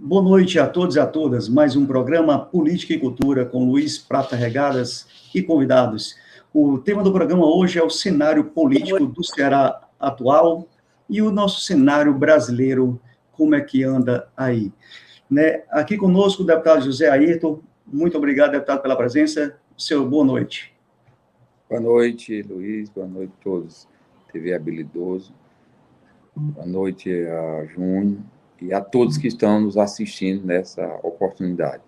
Boa noite a todos e a todas. Mais um programa Política e Cultura com Luiz Prata Regadas e convidados. O tema do programa hoje é o cenário político do Ceará atual e o nosso cenário brasileiro, como é que anda aí. Né? Aqui conosco o deputado José Ayrton. Muito obrigado, deputado, pela presença. Seu boa noite. Boa noite, Luiz. Boa noite a todos. TV Habilidoso. Boa noite a Júnior e a todos que estão nos assistindo nessa oportunidade.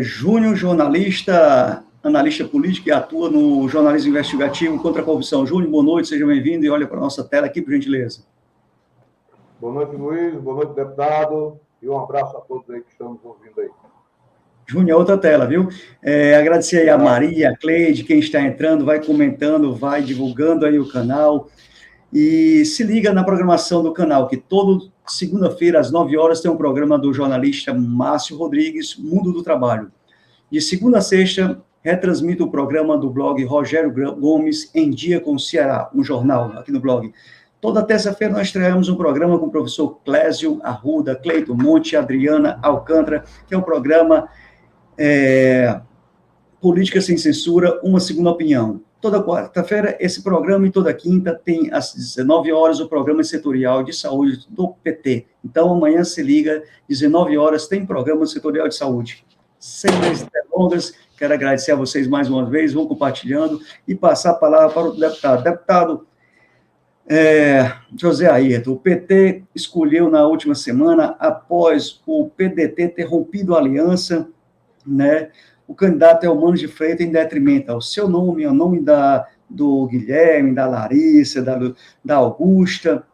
Júnior, jornalista, analista político e atua no jornalismo investigativo contra a corrupção. Júnior, boa noite, seja bem-vindo e olha para a nossa tela aqui, por gentileza. Boa noite, Luiz. Boa noite, deputado. E um abraço a todos aí que estão nos ouvindo aí. Júnior, outra tela, viu? Agradecer aí a Maria, a Cleide, quem está entrando, vai comentando, vai divulgando aí o canal. E se liga na programação do canal, que toda segunda-feira, às 9 horas, tem um programa do jornalista Márcio Rodrigues, Mundo do Trabalho. De segunda a sexta, retransmito o programa do blog Rogério Gomes, Em Dia com o Ceará, um jornal aqui no blog. Toda terça-feira nós estreamos um programa com o professor Clésio Arruda, Cleiton Monte, Adriana Alcântara, que é um programa Política Sem Censura, uma segunda opinião. Toda quarta-feira, esse programa, e toda quinta, tem às 19 horas o programa setorial de saúde do PT. Então, amanhã se liga, 19 horas, tem programa setorial de saúde. Sem mais delongas, quero agradecer a vocês mais uma vez, vão compartilhando e passar a palavra para o deputado. Deputado José Ayrton, o PT escolheu na última semana, após o PDT ter rompido a aliança, né, o candidato Elmano de Freitas em detrimento ao seu nome, ao nome do Guilherme, da Larissa, da Augusta,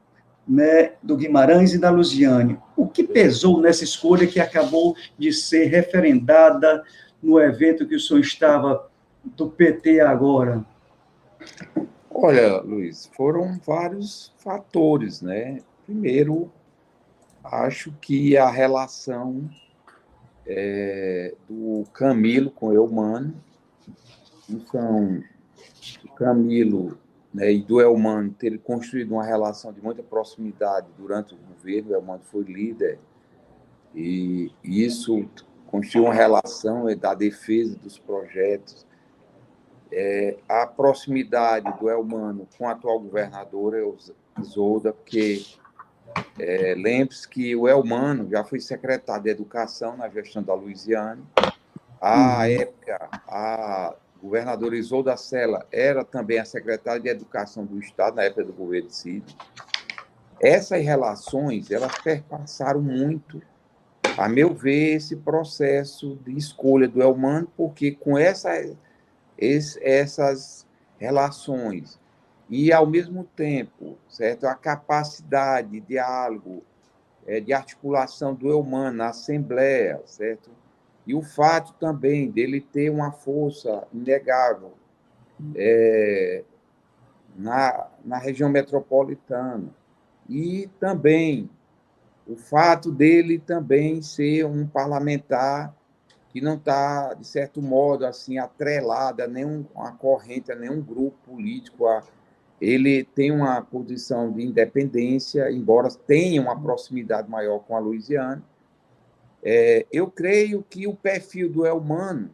né, do Guimarães e da Luziane. O que pesou nessa escolha que acabou de ser referendada no evento que o senhor estava do PT agora? Olha, Luiz, foram vários fatores, né? Primeiro, acho que a relação do Camilo com o Elmano. Então, o Camilo, né, e do Elmano terem construído uma relação de muita proximidade durante o governo. O Elmano foi líder e isso construiu uma relação da defesa dos projetos. A proximidade do Elmano com a atual governadora Isolda, porque lembre-se que o Elmano já foi secretário de Educação na gestão da Luziane. À época, a governadora Isolda Sela era também a secretária de Educação do Estado, na época do governo de Cid. Essas relações, elas perpassaram muito, a meu ver, esse processo de escolha do Elmano, porque com essas relações e, ao mesmo tempo, certo, a capacidade de diálogo, de articulação do Elmano na Assembleia, certo? E o fato também dele ter uma força inegável na região metropolitana. E também o fato dele também ser um parlamentar que não está, de certo modo, assim, atrelado a nenhuma corrente, a nenhum grupo político. Ele tem uma posição de independência, embora tenha uma proximidade maior com a Luziane. Eu creio que o perfil do Elmano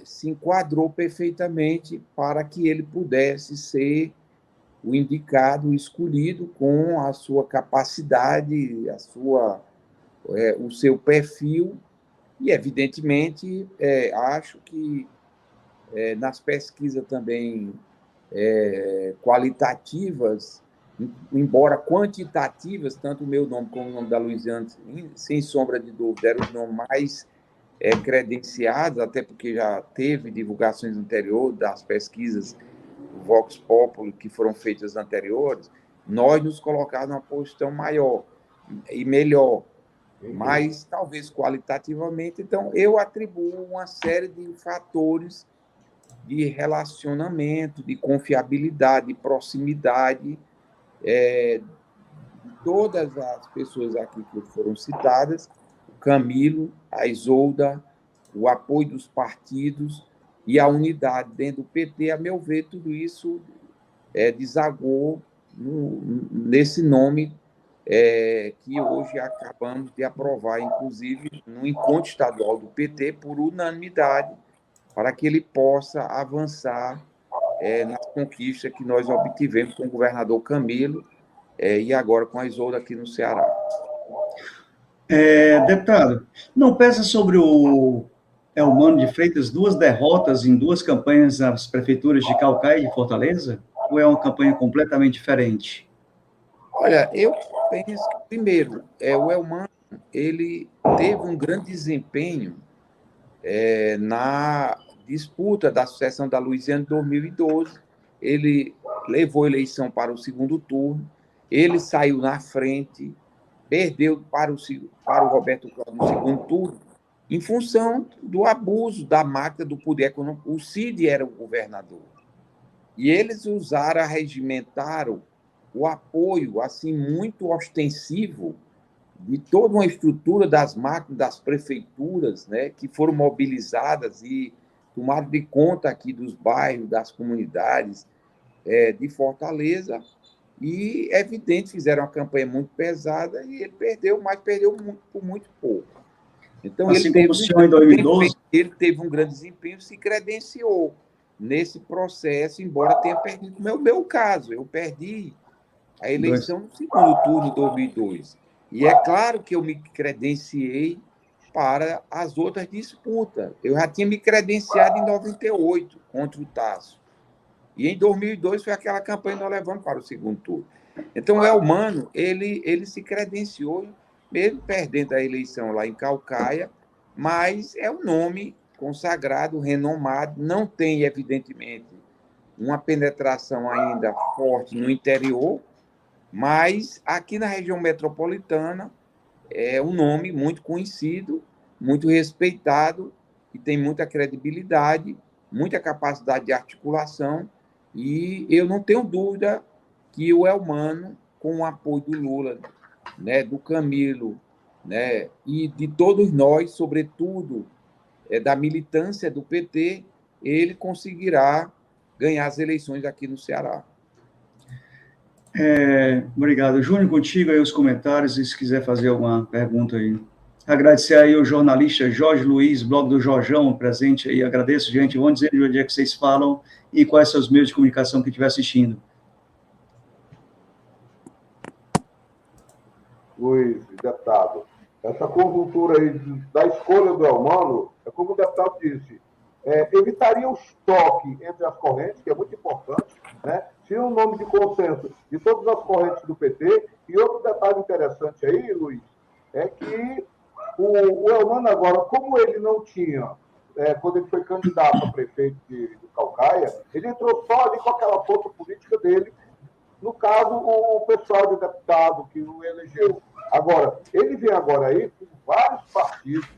se enquadrou perfeitamente para que ele pudesse ser o indicado, o escolhido, com a sua capacidade, o seu perfil. E, evidentemente, acho que nas pesquisas também qualitativas, embora quantitativas, tanto o meu nome como o nome da Luziane, sem sombra de dúvida, eram os nomes mais credenciados, até porque já teve divulgações anteriores das pesquisas do Vox Populi que foram feitas anteriores. Nós nos colocamos numa posição maior e melhor, mas talvez qualitativamente. Então, eu atribuo uma série de fatores de relacionamento, de confiabilidade, de proximidade, de todas as pessoas aqui que foram citadas, o Camilo, a Isolda, o apoio dos partidos e a unidade dentro do PT. A meu ver, tudo isso desagou nesse nome que hoje acabamos de aprovar, inclusive, no encontro estadual do PT, por unanimidade, para que ele possa avançar nas conquistas que nós obtivemos com o governador Camilo e agora com a Isolda aqui no Ceará. Deputado, não pesa sobre o Elmano de Freitas 2 derrotas em 2 campanhas nas prefeituras de Caucaia e de Fortaleza? Ou é uma campanha completamente diferente? Olha, eu penso que, primeiro, o Elmano ele teve um grande desempenho na disputa da sucessão da Luiziane em 2012. Ele levou a eleição para o segundo turno, ele saiu na frente, perdeu para o Roberto Cláudio no segundo turno, em função do abuso da máquina do poder econômico. O Cid era o governador. E eles regimentaram o apoio assim muito ostensivo de toda uma estrutura das máquinas, das prefeituras, né, que foram mobilizadas e tomaram de conta aqui dos bairros, das comunidades de Fortaleza, e, é evidente, fizeram uma campanha muito pesada e ele perdeu, mas perdeu por muito pouco. Então, assim como o senhor em 2012... ele teve um grande desempenho, se credenciou nesse processo, embora tenha perdido, como é o meu caso. Eu perdi a eleição no segundo turno de 2002. E é claro que eu me credenciei para as outras disputas. Eu já tinha me credenciado em 98 contra o Tasso. E em 2002 foi aquela campanha que nós levamos para o segundo turno. Então, o Elmano, ele se credenciou, mesmo perdendo a eleição lá em Caucaia, mas é um nome consagrado, renomado, não tem, evidentemente, uma penetração ainda forte no interior, mas aqui na região metropolitana é um nome muito conhecido, muito respeitado, e tem muita credibilidade, muita capacidade de articulação, e eu não tenho dúvida que o Elmano, com o apoio do Lula, né, do Camilo, né, e de todos nós, sobretudo da militância do PT, ele conseguirá ganhar as eleições aqui no Ceará. Obrigado. Júnior, contigo aí os comentários, e se quiser fazer alguma pergunta aí. Agradecer aí o jornalista Jorge Luiz, blog do Jorjão, presente aí. Agradeço, gente. Vão dizer de onde é que vocês falam e quais são os meios de comunicação que estiver assistindo. Luiz, deputado, essa conjuntura aí da escolha do Elmano, é como o deputado disse, evitaria o choque entre as correntes, que é muito importante, né? Tinha um nome de consenso de todas as correntes do PT. E outro detalhe interessante aí, Luiz, é que o Elmano agora, como ele não tinha, quando ele foi candidato a prefeito de Caucaia, ele entrou só ali com aquela força política dele, no caso, o pessoal de deputado que o elegeu. Agora, ele vem agora aí com vários partidos,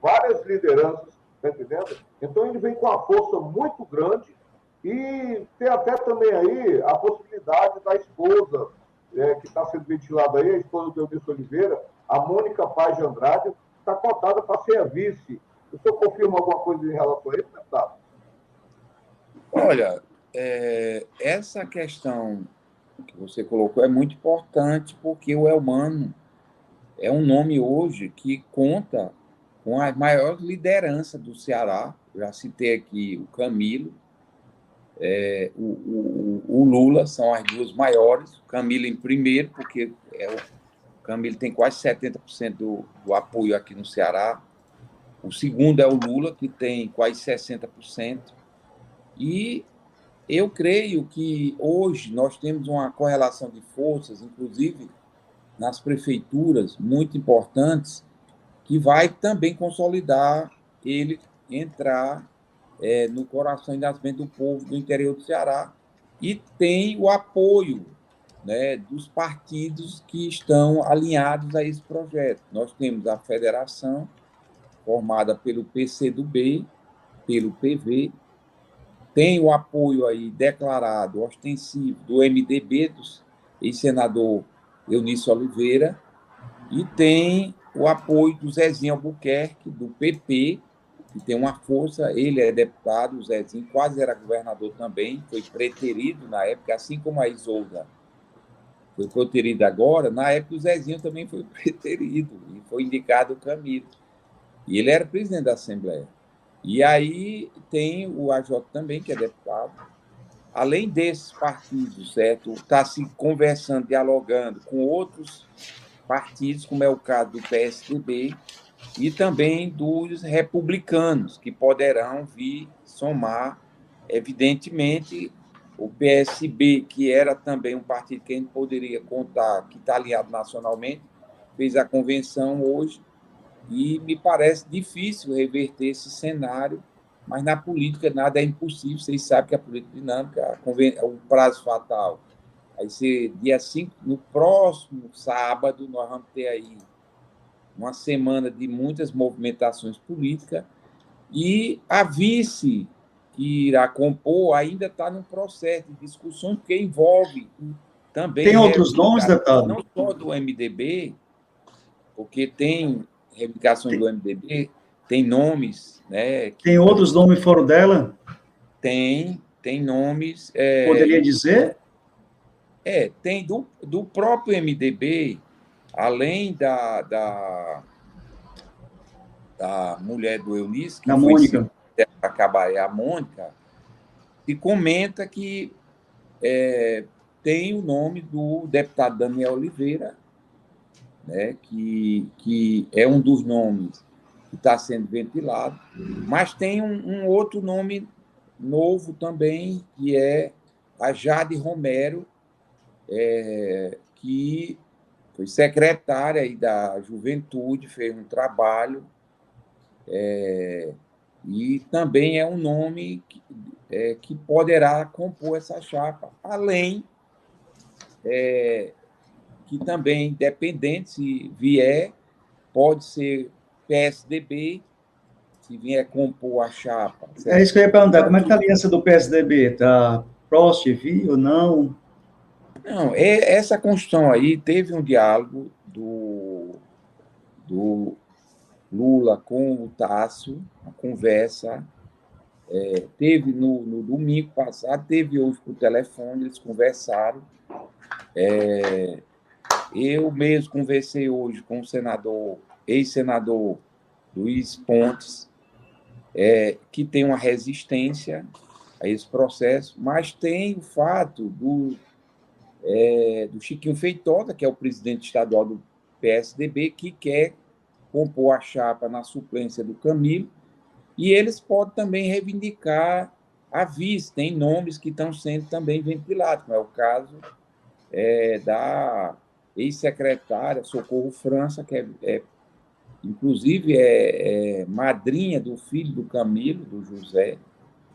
várias lideranças, tá entendendo? Então, ele vem com uma força muito grande e tem até também aí a possibilidade da esposa, que está sendo ventilada aí, a esposa do Eudício Oliveira, a Mônica Paz de Andrade, está cotada para ser a vice. O senhor confirma alguma coisa em relação a isso, deputado? Olha, essa questão que você colocou é muito importante, porque o Elmano é um nome hoje que conta com a maior liderança do Ceará. Eu já citei aqui o Camilo, o Lula, são as duas maiores. O Camilo em primeiro, porque o Camilo tem quase 70% do apoio aqui no Ceará. O segundo é o Lula, que tem quase 60%. E eu creio que hoje nós temos uma correlação de forças, inclusive nas prefeituras, muito importantes, que vai também consolidar ele entrar no coração e nas mentes do povo do interior do Ceará. E tem o apoio, né, dos partidos que estão alinhados a esse projeto. Nós temos a federação, formada pelo PCdoB, pelo PV, tem o apoio aí declarado, ostensivo, do MDB, do ex-senador Eunício Oliveira, e tem o apoio do Zezinho Albuquerque, do PP, que tem uma força, ele é deputado, o Zezinho quase era governador também, foi preterido na época, assim como a Isolda foi preterido agora, na época o Zezinho também foi preterido, e foi indicado o Camilo. E ele era presidente da Assembleia. E aí tem o AJ também, que é deputado. Além desses partidos, certo? Está se conversando, dialogando com outros partidos, como é o caso do PSDB, e também dos republicanos, que poderão vir somar, evidentemente, o PSB, que era também um partido que a gente poderia contar, que está alinhado nacionalmente, fez a convenção hoje, e me parece difícil reverter esse cenário, mas na política nada é impossível, vocês sabem que a política dinâmica, o prazo fatal, vai ser dia 5, no próximo sábado, nós vamos ter aí uma semana de muitas movimentações políticas, e a vice que irá compor ainda está num processo de discussões, porque envolve também... Tem outros nomes, deputado? Não só do MDB, porque tem reivindicações do MDB, tem nomes... Né, tem outros nomes fora dela? Tem nomes... Poderia dizer? Tem do próprio MDB, além da mulher do Eunice, que da foi Mônica. acabar, a Mônica, e comenta que tem o nome do deputado Daniel Oliveira, né, que é um dos nomes que está sendo ventilado, mas tem um outro nome novo também, que é a Jade Romero, que foi secretária aí da Juventude, fez um trabalho, e também é um nome que poderá compor essa chapa, além que também, independente se vier, pode ser PSDB, se vier compor a chapa. Certo? É isso que eu ia perguntar, como é que está a aliança do PSDB? Está próximo de vir ou não? Não, essa construção aí teve um diálogo do Lula com o Tasso, uma conversa, teve no domingo passado, teve hoje por telefone, eles conversaram. Eu mesmo conversei hoje com o ex-senador Luiz Pontes, que tem uma resistência a esse processo, mas tem o fato do Chiquinho Feitosa, que é o presidente estadual do PSDB, que quer compor a chapa na suplência do Camilo, e eles podem também reivindicar a vice. Tem nomes que estão sendo também ventilados, como é o caso da ex-secretária Socorro França, que inclusive é madrinha do filho do Camilo, do José.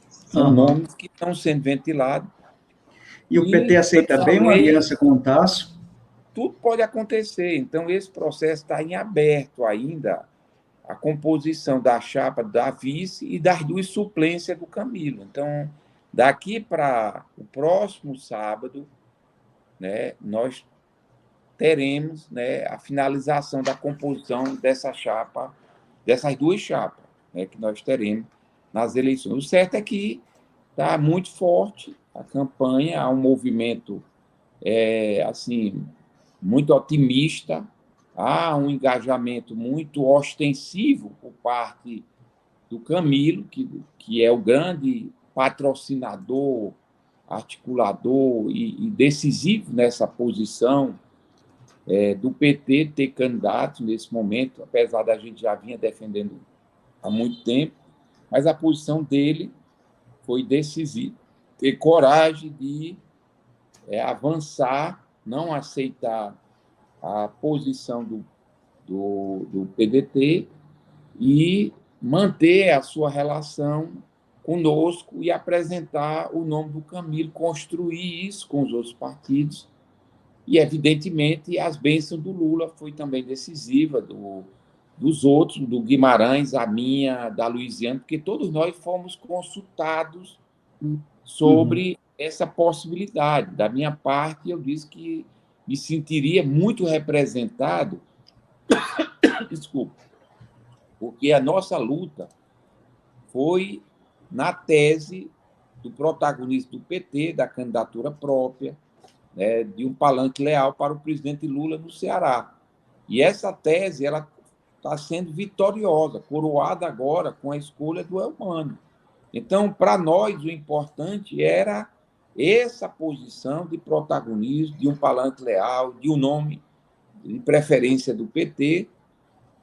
São nomes que estão sendo ventilados. E o PT aceita bem uma aliança com o Tasso? Tudo pode acontecer. Então, esse processo está em aberto ainda, a composição da chapa da vice e das duas suplências do Camilo. Então, daqui para o próximo sábado, né, nós teremos, né, a finalização da composição dessa chapa, dessas duas chapas, né, que nós teremos nas eleições. O certo é que está muito forte a campanha, há um movimento assim, muito otimista, há um engajamento muito ostensivo por parte do Camilo, que é o grande patrocinador, articulador e decisivo nessa posição do PT ter candidato nesse momento, apesar da gente já vinha defendendo há muito tempo, mas a posição dele foi decisiva. Ter coragem de avançar, não aceitar a posição do PDT e manter a sua relação conosco e apresentar o nome do Camilo, construir isso com os outros partidos. E, evidentemente, as bênçãos do Lula foi também decisiva, dos outros, do Guimarães, a minha, da Luiziane, porque todos nós fomos consultados sobre essa possibilidade. Da minha parte, eu disse que me sentiria muito representado, desculpa, porque a nossa luta foi na tese do protagonista do PT, da candidatura própria, né, de um palanque leal para o presidente Lula no Ceará. E essa tese ela está sendo vitoriosa, coroada agora com a escolha do Elmano. Então, para nós, o importante era essa posição de protagonismo, de um palanque leal, de um nome de preferência do PT,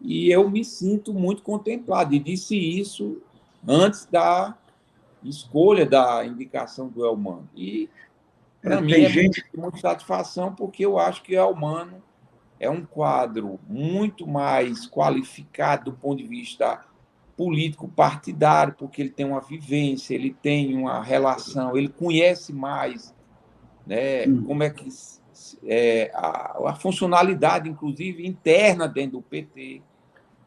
e eu me sinto muito contemplado. E disse isso antes da escolha da indicação do Elmano. E, para mim, muita satisfação, porque eu acho que o Elmano é um quadro muito mais qualificado do ponto de vista político partidário, porque ele tem uma vivência, ele tem uma relação, ele conhece mais, né, como é que a funcionalidade, inclusive, interna dentro do PT.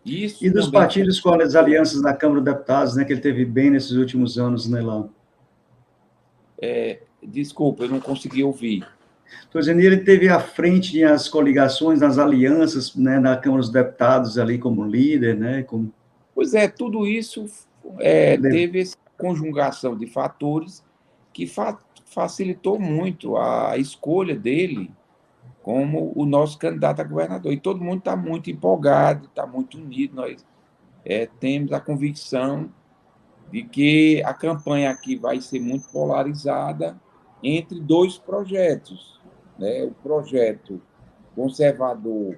Isso e dos partidos com as alianças na Câmara dos Deputados, né, que ele teve bem nesses últimos anos, né, Lá? Desculpa, eu não consegui ouvir. Estou dizendo, ele teve à frente nas coligações, nas alianças, né, na Câmara dos Deputados, ali como líder, né? Pois é, tudo isso teve essa conjugação de fatores que facilitou muito a escolha dele como o nosso candidato a governador. E todo mundo está muito empolgado, está muito unido. Nós temos a convicção de que a campanha aqui vai ser muito polarizada entre dois projetos, né? O projeto conservador,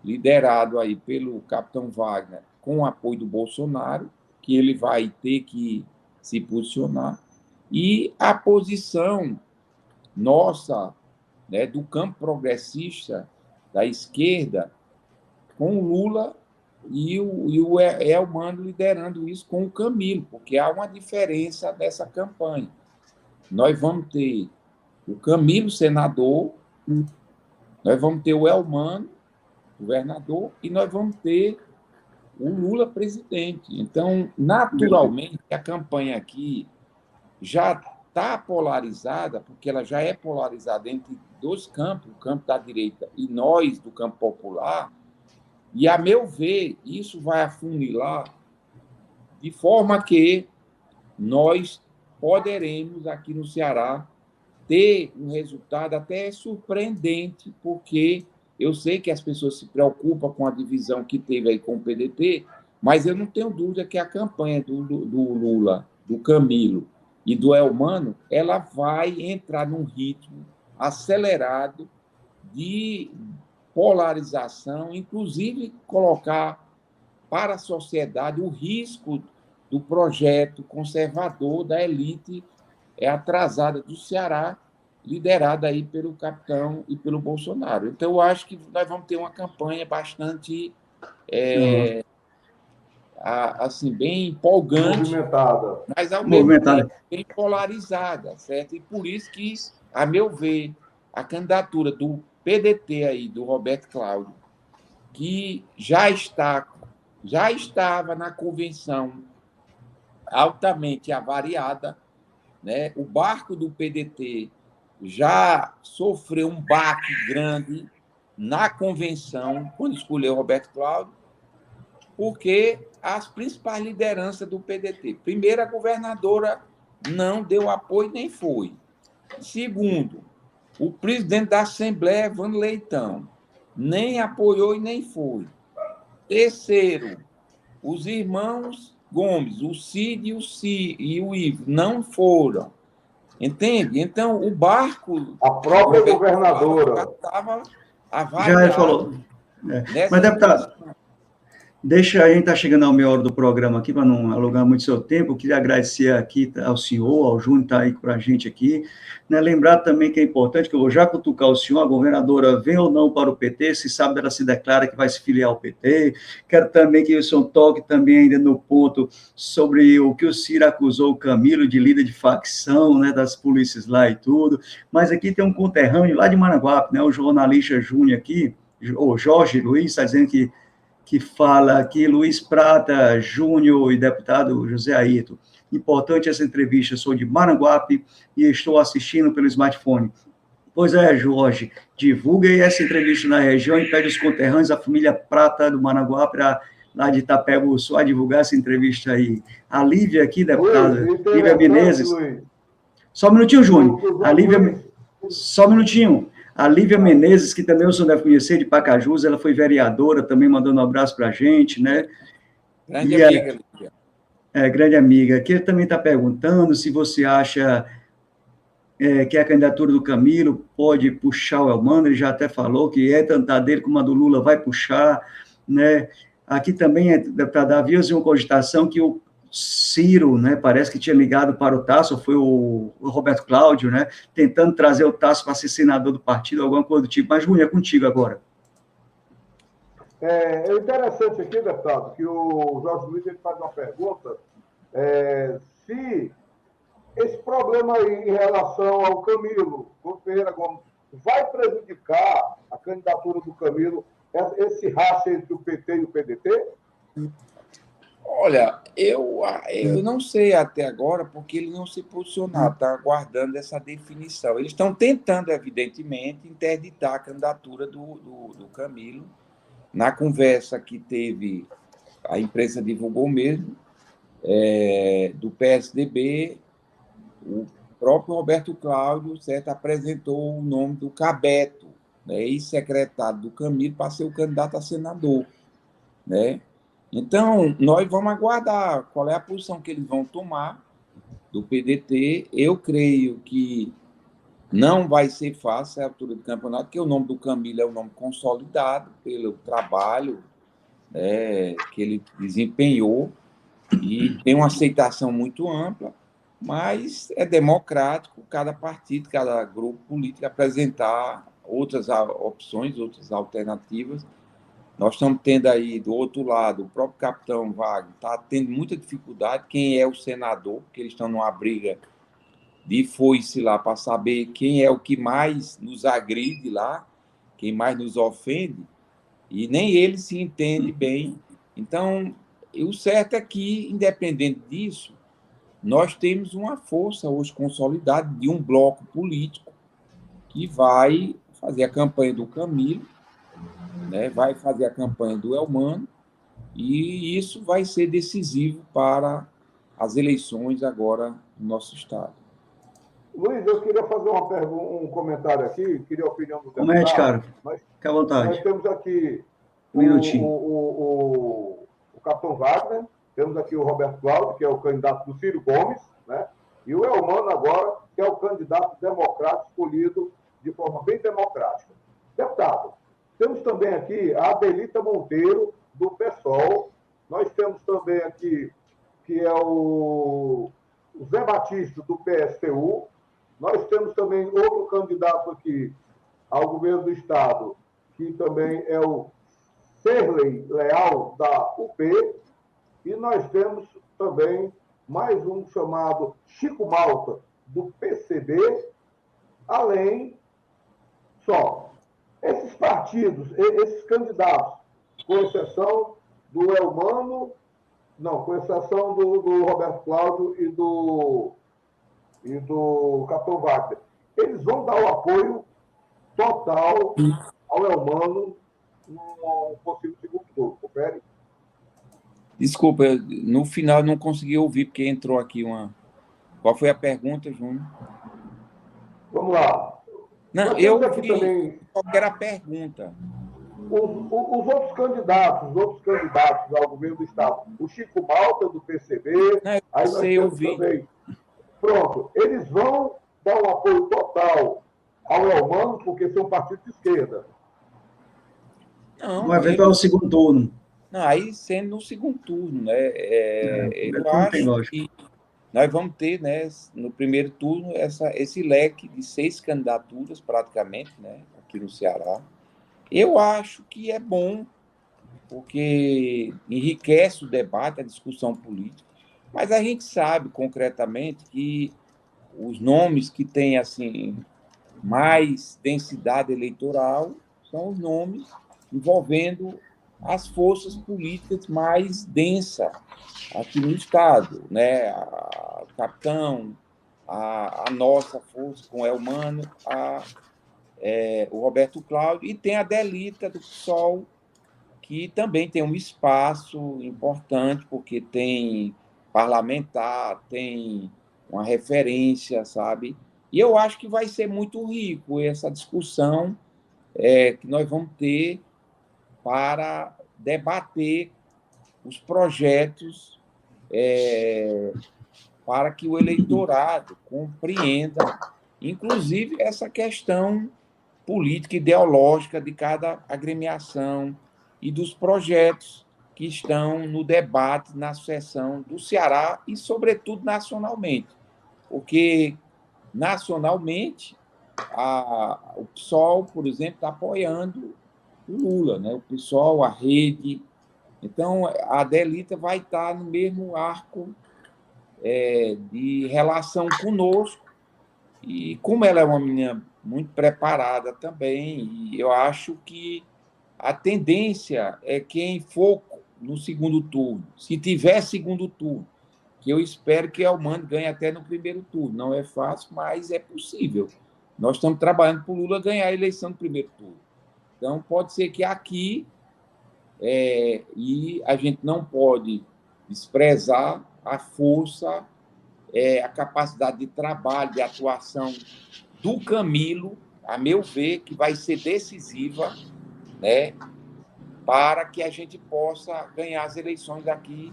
liderado aí pelo capitão Wagner, com o apoio do Bolsonaro, que ele vai ter que se posicionar, e a posição nossa, né, do campo progressista, da esquerda, com o Lula e o Elmano liderando isso com o Camilo, porque há uma diferença dessa campanha. Nós vamos ter o Camilo senador, nós vamos ter o Elmano governador e nós vamos ter o Lula presidente. Então, naturalmente, a campanha aqui já está polarizada, porque ela já é polarizada entre dois campos, o campo da direita e nós, do campo popular, e, a meu ver, isso vai afunilar de forma que nós poderemos, aqui no Ceará, ter um resultado até surpreendente, porque eu sei que as pessoas se preocupam com a divisão que teve aí com o PDT, mas eu não tenho dúvida que a campanha do Lula, do Camilo e do Elmano, ela vai entrar num ritmo acelerado de polarização, inclusive colocar para a sociedade o risco do projeto conservador da elite atrasada do Ceará, liderada aí pelo capitão e pelo Bolsonaro. Então, eu acho que nós vamos ter uma campanha bastante assim, bem empolgante, movimentada, mas ao mesmo tempo bem polarizada, certo? E por isso que, a meu ver, a candidatura do PDT aí, do Roberto Cláudio, que já estava na convenção altamente avariada, né? O barco do PDT já sofreu um baque grande na convenção, quando escolheu o Roberto Cláudio, porque as principais lideranças do PDT, primeiro, a governadora não deu apoio nem foi. Segundo, o presidente da Assembleia, Evandro Leitão, nem apoiou e nem foi. Terceiro, os irmãos Gomes, o Cid e o Ivo, não foram. Entende? Então, o barco... A própria governadora estava avaliado. Já falou. Mas, deputado, deixa, a gente está chegando ao meia hora do programa aqui, para não alugar muito seu tempo. Eu queria agradecer aqui ao senhor, ao Júnior, que está aí com a gente aqui. Né, lembrar também que é importante, que eu vou já cutucar o senhor, a governadora vem ou não para o PT, se sabe, ela se declara que vai se filiar ao PT. Quero também que o senhor toque também ainda no ponto sobre o que o Ciro acusou o Camilo de líder de facção, né, das polícias lá e tudo. Mas aqui tem um conterrâneo lá de Maranguape, né, o jornalista Júnior aqui, o Jorge Luiz, está dizendo que fala aqui, Luiz Prata Júnior e deputado José Ayrton. Importante essa entrevista, sou de Maranguape e estou assistindo pelo smartphone. Pois é, Jorge, divulga aí essa entrevista na região e pede os conterrâneos, a família Prata do Maranguape, lá de Itapeba-Sul, a divulgar essa entrevista aí. A Lívia aqui, deputada, Lívia Menezes. Só um minutinho, Júnior. A Lívia... Só um minutinho. A Lívia Menezes, que também o senhor deve conhecer, de Pacajus, ela foi vereadora, também mandando um abraço para a gente, né? Grande amiga, Lívia. Grande amiga. Aqui ele também está perguntando se você acha que a candidatura do Camilo pode puxar o Elmano, ele já até falou que tanto a dele como a do Lula vai puxar, né? Aqui também, deputado, havia uma cogitação que o Ciro, né, parece que tinha ligado para o Tasso, foi o Roberto Cláudio, né, tentando trazer o Tasso para ser senador do partido, alguma coisa do tipo. Mas, Júnior, é contigo agora. É interessante aqui, deputado, que o Jorge Luiz ele faz uma pergunta se esse problema aí em relação ao Camilo Ferreira Gomes vai prejudicar a candidatura do Camilo, esse racha entre o PT e o PDT? Olha, eu não sei até agora, porque ele não se posicionou, está aguardando essa definição. Eles estão tentando, evidentemente, interditar a candidatura do Camilo. Na conversa que teve, a imprensa divulgou mesmo, do PSDB, o próprio Roberto Cláudio, certo, apresentou o nome do Cabeto, né, ex-secretário do Camilo, para ser o candidato a senador, né? Então, nós vamos aguardar qual é a posição que eles vão tomar do PDT. Eu creio que não vai ser fácil a altura do campeonato, porque o nome do Camilo é um nome consolidado pelo trabalho, né, que ele desempenhou e tem uma aceitação muito ampla, mas é democrático cada partido, cada grupo político apresentar outras opções, outras alternativas. Nós estamos tendo aí, do outro lado, o próprio capitão Wagner está tendo muita dificuldade, quem é o senador, porque eles estão numa briga de foice lá para saber quem é o que mais nos agride lá, quem mais nos ofende, e nem ele se entende bem. Então, o certo é que, independente disso, nós temos uma força hoje consolidada de um bloco político que vai fazer a campanha do Camilo, né, vai fazer a campanha do Elmano, e isso vai ser decisivo para as eleições agora no nosso estado. Luiz, eu queria fazer um comentário aqui, queria a opinião do deputado. Comente, cara. Fique à vontade. Nós temos aqui o capitão Wagner, temos aqui o Roberto Cláudio, que é o candidato do Ciro Gomes, né? E o Elmano agora, que é o candidato democrático escolhido de forma bem democrática. Deputado, temos também aqui a Adelita Monteiro, do PSOL. Nós temos também aqui, que é o Zé Batista, do PSTU. Nós temos também outro candidato aqui ao governo do Estado, que também é o Serley Leal, da UP. E nós temos também mais um chamado Chico Malta, do PCB, além só. Esses partidos, esses candidatos, com exceção do Elmano, não, com exceção do Roberto Cláudio e do capitão Wagner, eles vão dar o apoio total ao Elmano no possível segundo turno, confere? Desculpa, no final não consegui ouvir, porque entrou aqui uma... Qual foi a pergunta, Júnior? Vamos lá. Não, eu ouvi também qual era a pergunta. Os outros candidatos ao governo do Estado, o Chico Malta, do PCB, não, aí nós temos também... Pronto, eles vão dar um apoio total ao Elmano, porque são um partido de esquerda. Não, vai para o segundo turno. Não, aí sendo no segundo turno, né? Eu acho que nós vamos ter, né, no primeiro turno, esse leque de 6 candidaturas, praticamente, né, aqui no Ceará. Eu acho que é bom, porque enriquece o debate, a discussão política, mas a gente sabe concretamente que os nomes que têm assim, mais densidade eleitoral são os nomes envolvendo as forças políticas mais densas aqui no Estado, né? O capitão, a nossa força com o Elmano, o Roberto Cláudio, e tem a Adelita do PSOL, que também tem um espaço importante, porque tem parlamentar, tem uma referência, sabe? E eu acho que vai ser muito rico essa discussão que nós vamos ter para debater os projetos para que o eleitorado compreenda, inclusive, essa questão política ideológica de cada agremiação e dos projetos que estão no debate na sucessão do Ceará e, sobretudo, nacionalmente. Porque, nacionalmente, o PSOL, por exemplo, está apoiando o Lula, né? O PSOL, a Rede. Então, a Adelita vai estar no mesmo arco de relação conosco. E como ela é uma menina muito preparada também, e eu acho que a tendência é quem for no segundo turno, se tiver segundo turno, que eu espero que Elmano ganhe até no primeiro turno. Não é fácil, mas é possível. Nós estamos trabalhando para o Lula ganhar a eleição no primeiro turno. Então, pode ser que aqui, e a gente não pode desprezar a força, a capacidade de trabalho, de atuação do Camilo, a meu ver, que vai ser decisiva, né, para que a gente possa ganhar as eleições aqui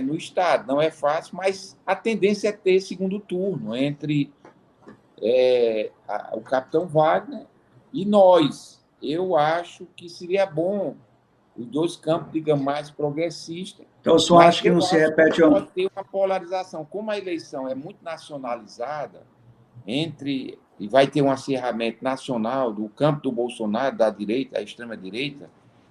no Estado. Não é fácil, mas a tendência é ter segundo turno entre o capitão Wagner e nós. Eu acho que seria bom os dois campos, digamos, mais progressistas. Então, eu só acho que não se repete... Pode ter uma polarização. Como a eleição é muito nacionalizada, e vai ter um acirramento nacional do campo do Bolsonaro, da direita, da extrema-direita,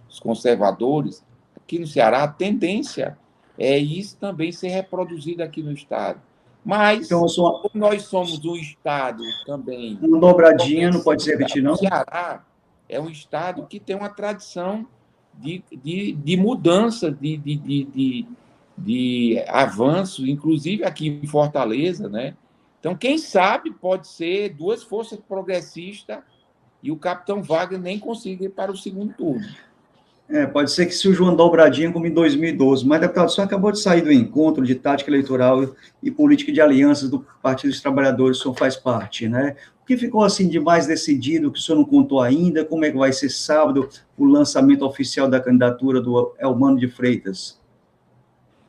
os conservadores, aqui no Ceará, a tendência é isso também ser reproduzido aqui no Estado. Mas, então, como nós somos um Estado também... Uma dobradinha, não pode se repetir, não? O Ceará é um Estado que tem uma tradição de mudança, de avanço, inclusive aqui em Fortaleza, né? Então, quem sabe pode ser duas forças progressistas e o capitão Wagner nem consiga ir para o segundo turno. Pode ser que surja uma dobradinha como em 2012, mas, deputado, o senhor acabou de sair do encontro de tática eleitoral e política de alianças do Partido dos Trabalhadores, o senhor faz parte, né? O que ficou, assim, de mais decidido, que o senhor não contou ainda? Como é que vai ser sábado o lançamento oficial da candidatura do Elmano de Freitas?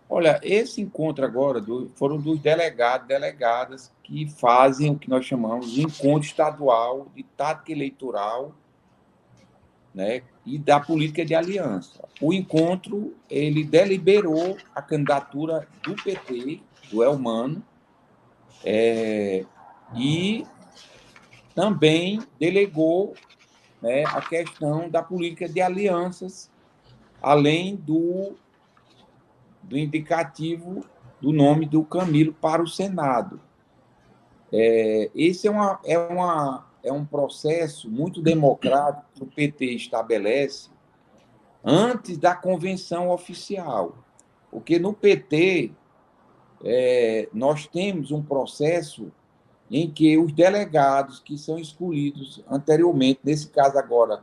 Olha, esse encontro agora foram dos delegados, delegadas que fazem o que nós chamamos de encontro estadual de tática eleitoral, né, e da política de aliança. O encontro, ele deliberou a candidatura do PT, do Elmano, e também delegou, né, a questão da política de alianças, além do indicativo do nome do Camilo para o Senado. Esse é um processo muito democrático que o PT estabelece antes da convenção oficial. Porque no PT, nós temos um processo em que os delegados que são escolhidos anteriormente, nesse caso agora,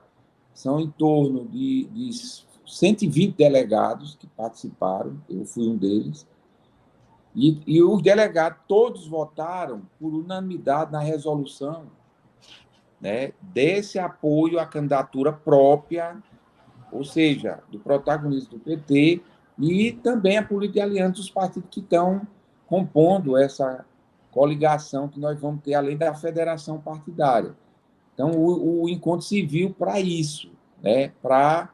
são em torno de 120 delegados que participaram, eu fui um deles, e os delegados todos votaram por unanimidade na resolução, né, desse apoio à candidatura própria, ou seja, do protagonismo do PT, e também a política de aliança dos partidos que estão compondo essa coligação que nós vamos ter, além da federação partidária. Então, o encontro serviu para isso, né, para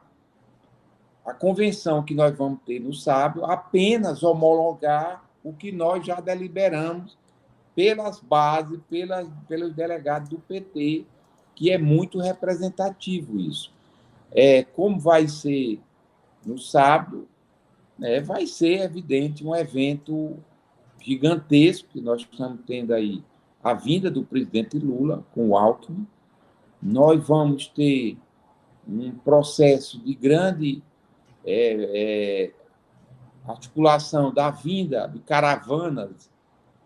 a convenção que nós vamos ter no sábado apenas homologar o que nós já deliberamos pelas bases, pelos delegados do PT, que é muito representativo isso. Como vai ser no sábado, vai ser, evidente, um evento gigantesco, que nós estamos tendo aí a vinda do presidente Lula com o Alckmin. Nós vamos ter um processo de grande articulação da vinda de caravanas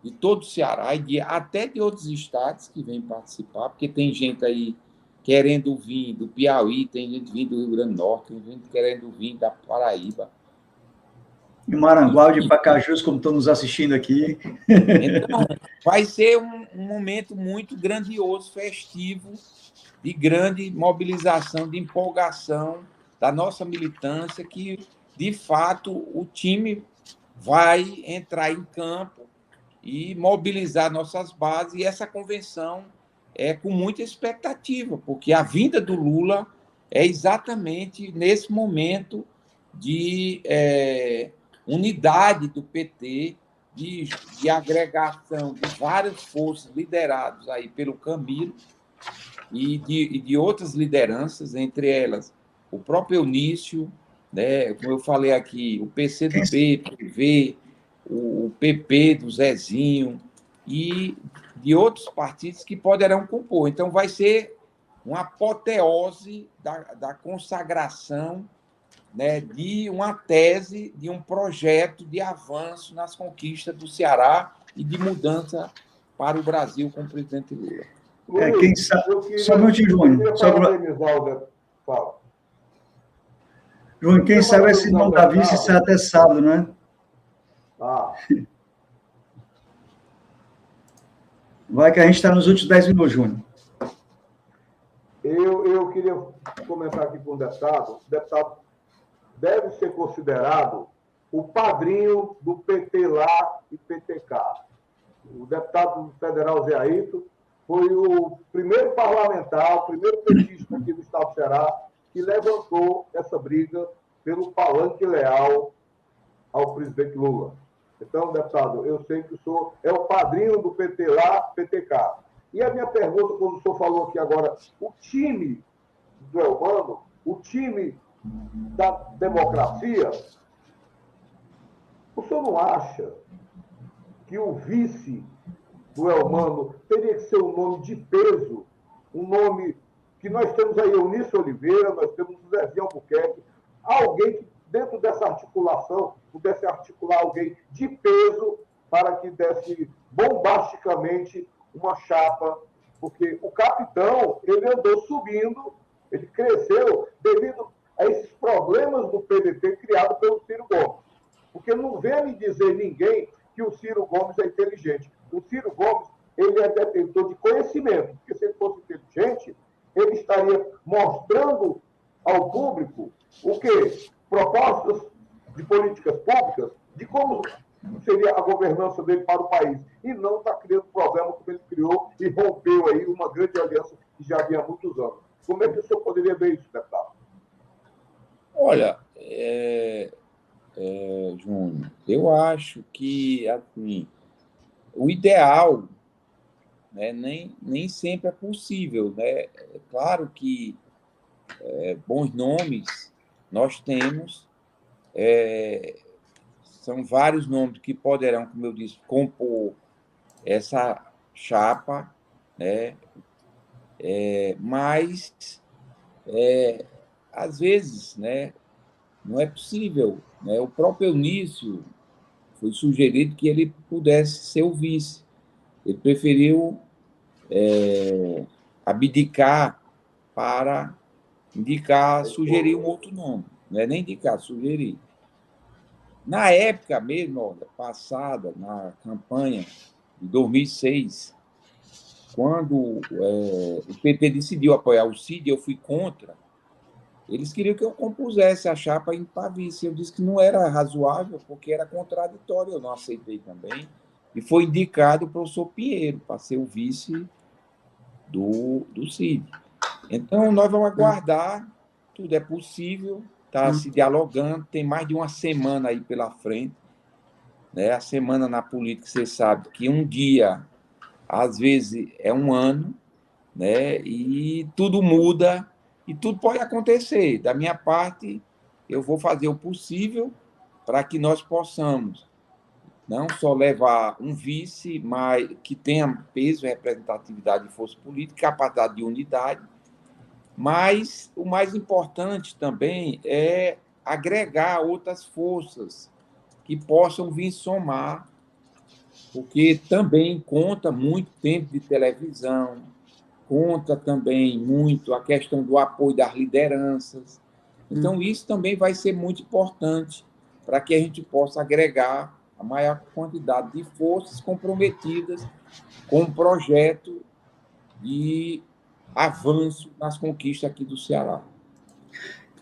de todo o Ceará e até de outros estados que vêm participar, porque tem gente aí querendo vir do Piauí, tem gente vindo do Rio Grande do Norte, tem gente querendo vir da Paraíba. De Maranguá, de Pacajus, como estão nos assistindo aqui. Então, vai ser um momento muito grandioso, festivo, de grande mobilização, de empolgação da nossa militância, que, de fato, o time vai entrar em campo e mobilizar nossas bases, e essa convenção é com muita expectativa, porque a vinda do Lula é exatamente nesse momento de unidade do PT, de agregação de várias forças lideradas aí pelo Camilo e de outras lideranças, entre elas o próprio Eunício, né, como eu falei aqui, o PCdoB, PV, o PP do Zezinho e de outros partidos que poderão compor. Então, vai ser uma apoteose da consagração, né, de uma tese, de um projeto de avanço nas conquistas do Ceará e de mudança para o Brasil com o presidente Lula. Quem sabe... Só um minutinho, Júnior. Fala. Júnior, quem sabe esse irmão da vice sai até sábado, né? Vai que a gente está nos últimos 10 minutos, Júnior. Eu queria comentar aqui com o deputado. O deputado deve ser considerado o padrinho do PT lá e PTK. O deputado federal Zé Ayrton foi o primeiro parlamentar, o primeiro petista aqui do Estado do Ceará que levantou essa briga pelo palanque leal ao presidente Lula. Então, deputado, eu sei que o senhor é o padrinho do PT lá, PTK. E a minha pergunta, quando o senhor falou aqui agora, o time do Elmano, o time da democracia, o senhor não acha que o vice do Elmano teria que ser um nome de peso, um nome que nós temos aí, Eunício Oliveira, nós temos o Zezinho Albuquerque, alguém que dentro dessa articulação pudesse articular alguém de peso para que desse bombasticamente uma chapa, porque o capitão, ele andou subindo, ele cresceu devido a esses problemas do PDT criado pelo Ciro Gomes. Porque não vem me dizer ninguém que o Ciro Gomes é inteligente. O Ciro Gomes, ele é detentor de conhecimento, porque se ele fosse inteligente, ele estaria mostrando ao público o quê? Propostas de políticas públicas, de como seria a governança dele para o país. E não está criando problema como ele criou e rompeu aí uma grande aliança que já havia há muitos anos. Como é que o senhor poderia ver isso, deputado? Olha, Júnior, eu acho que assim, o ideal, né, nem sempre é possível. Né? É claro que bons nomes nós temos, são vários nomes que poderão, como eu disse, compor essa chapa, né? Mas, às vezes, né, não é possível. Né? O próprio Eunício foi sugerido que ele pudesse ser o vice. Ele preferiu abdicar para indicar, sugerir um outro nome. Não é nem indicar, sugerir. Na época mesmo, olha, passada, na campanha de 2006, quando o PT decidiu apoiar o Cid, eu fui contra, eles queriam que eu compusesse a chapa em vice. Eu disse que não era razoável, porque era contraditório, eu não aceitei também. E foi indicado o professor Pinheiro para ser o vice do Cid. Então, nós vamos aguardar, tudo é possível, está se dialogando, tem mais de uma semana aí pela frente. Né? A semana na política, você sabe que um dia, às vezes, é um ano, né? E tudo muda, e tudo pode acontecer. Da minha parte, eu vou fazer o possível para que nós possamos não só levar um vice, mas que tenha peso, representatividade de força política, capacidade de unidade, mas o mais importante também é agregar outras forças que possam vir somar, porque também conta muito tempo de televisão, conta também muito a questão do apoio das lideranças. Então, isso também vai ser muito importante para que a gente possa agregar a maior quantidade de forças comprometidas com o projeto de avanço nas conquistas aqui do Ceará.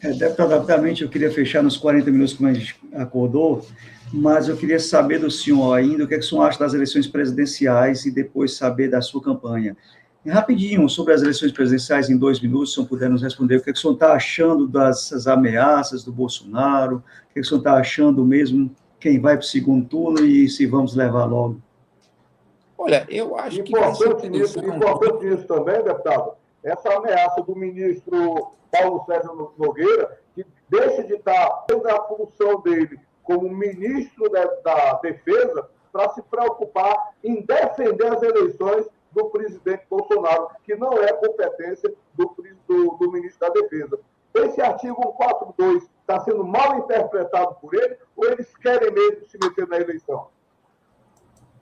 Deputado, rapidamente, eu queria fechar nos 40 minutos que a gente acordou, mas eu queria saber do senhor ainda o que é que o senhor acha das eleições presidenciais e depois saber da sua campanha. E rapidinho, sobre as eleições presidenciais, em 2 minutos, se o senhor puder nos responder, o que é que o senhor está achando dessas ameaças do Bolsonaro, o que é que o senhor está achando mesmo, quem vai para o segundo turno e se vamos levar logo? Olha, eu acho que vai ser Importante nisso também, deputado, essa ameaça do ministro Paulo Sérgio Nogueira, que deixa de estar tendo a função dele como ministro da Defesa para se preocupar em defender as eleições do presidente Bolsonaro, que não é competência do ministro da Defesa. Esse artigo 142 está sendo mal interpretado por ele, ou eles querem mesmo se meter na eleição?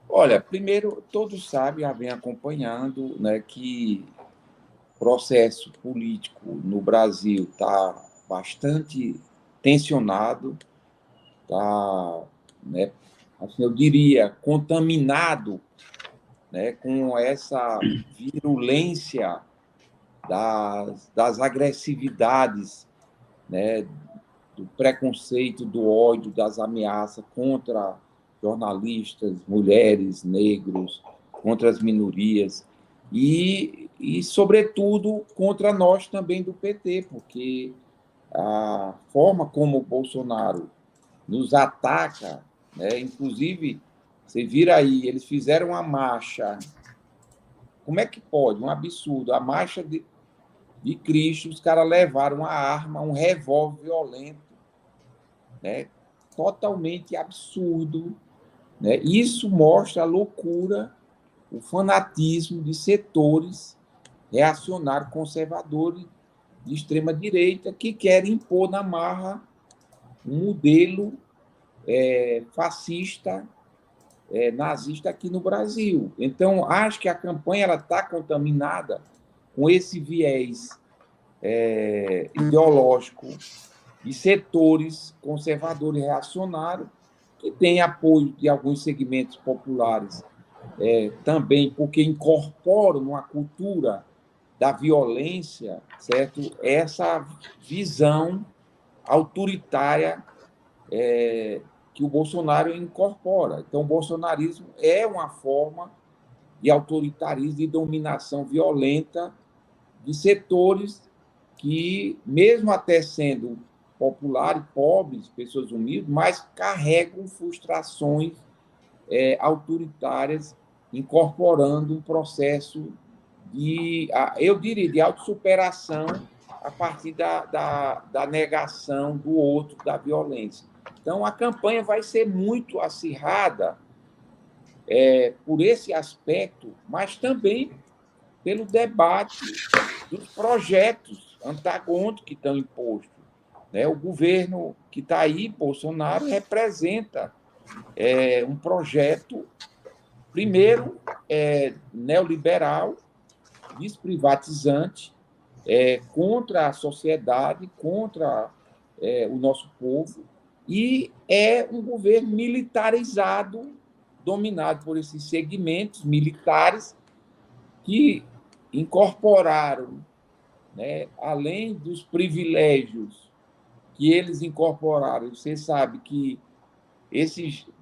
Olha, primeiro, todos sabem, já vem acompanhando, né, que o processo político no Brasil está bastante tensionado, está, né, assim, eu diria, contaminado, né, com essa virulência das agressividades, né, do preconceito, do ódio, das ameaças contra jornalistas, mulheres, negros, contra as minorias e, sobretudo, contra nós também do PT, porque a forma como o Bolsonaro nos ataca, né, inclusive, você vira aí, eles fizeram uma marcha, como é que pode? Um absurdo, a marcha de Cristo, os caras levaram uma arma, um revólver violento, né, totalmente absurdo, né? Isso mostra a loucura, o fanatismo de setores reacionários, conservadores, de extrema-direita, que querem impor na marra um modelo fascista, nazista aqui no Brasil. Então, acho que a campanha está contaminada com esse viés ideológico de setores conservadores e reacionários, que tem apoio de alguns segmentos populares também, porque incorporam numa cultura da violência, certo? Essa visão autoritária que o Bolsonaro incorpora. Então, o bolsonarismo é uma forma de autoritarismo, de dominação violenta de setores que, mesmo até sendo populares, pobres, pessoas humildes, mas carregam frustrações autoritárias, incorporando um processo eu diria, de autossuperação a partir da negação do outro, da violência. Então, a campanha vai ser muito acirrada por esse aspecto, mas também pelo debate dos projetos antagônicos que estão impostos. O governo que está aí, Bolsonaro, representa um projeto, primeiro, neoliberal, desprivatizante, contra a sociedade, contra o nosso povo, e é um governo militarizado, dominado por esses segmentos militares que incorporaram, né, além dos privilégios que eles incorporaram. Você sabe que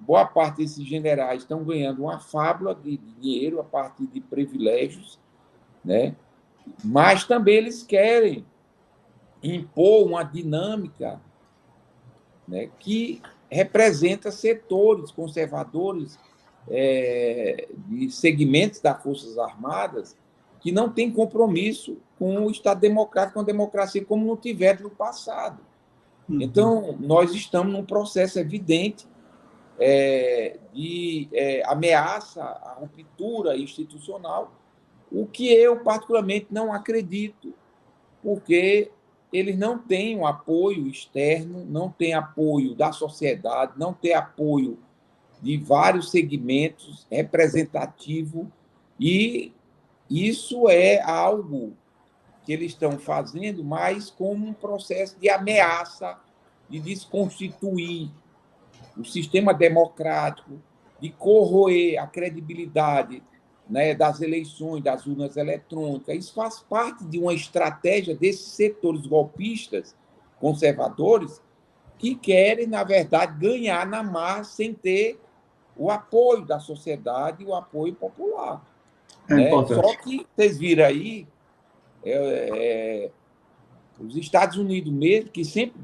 boa parte desses generais estão ganhando uma fábula de dinheiro a partir de privilégios, né? Mas também eles querem impor uma dinâmica, né, que representa setores conservadores de segmentos das Forças Armadas que não têm compromisso com o Estado democrático, com a democracia, como não tiveram no passado. Então, nós estamos num processo evidente de ameaça à ruptura institucional, o que eu, particularmente, não acredito, porque eles não têm um apoio externo, não têm apoio da sociedade, não têm apoio de vários segmentos representativos, e isso é algo que eles estão fazendo mais como um processo de ameaça, de desconstituir o sistema democrático, de corroer a credibilidade, né, das eleições, das urnas eletrônicas. Isso faz parte de uma estratégia desses setores golpistas, conservadores, que querem, na verdade, ganhar na massa sem ter o apoio da sociedade e o apoio popular. É Né? importante. Só que vocês viram aí, os Estados Unidos mesmo, que sempre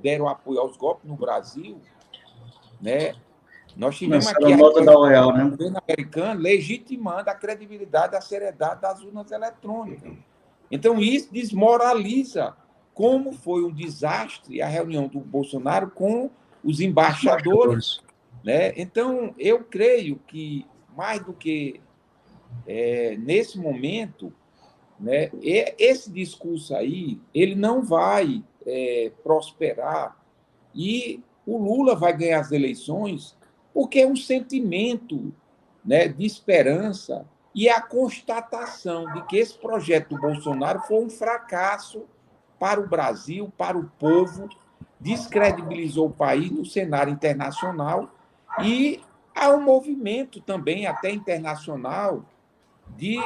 deram apoio aos golpes no Brasil, né? Nós tivemos Lançaram aqui a nota da OEA, né? governo americano legitimando a credibilidade e a seriedade das urnas eletrônicas. Então, isso desmoraliza como foi um desastre a reunião do Bolsonaro com os embaixadores. Né? Então, eu creio que, mais do que nesse momento, né, esse discurso aí, ele não vai prosperar e o Lula vai ganhar as eleições porque é um sentimento, né, de esperança e a constatação de que esse projeto do Bolsonaro foi um fracasso para o Brasil, para o povo, descredibilizou o país no cenário internacional e há um movimento também, até internacional, de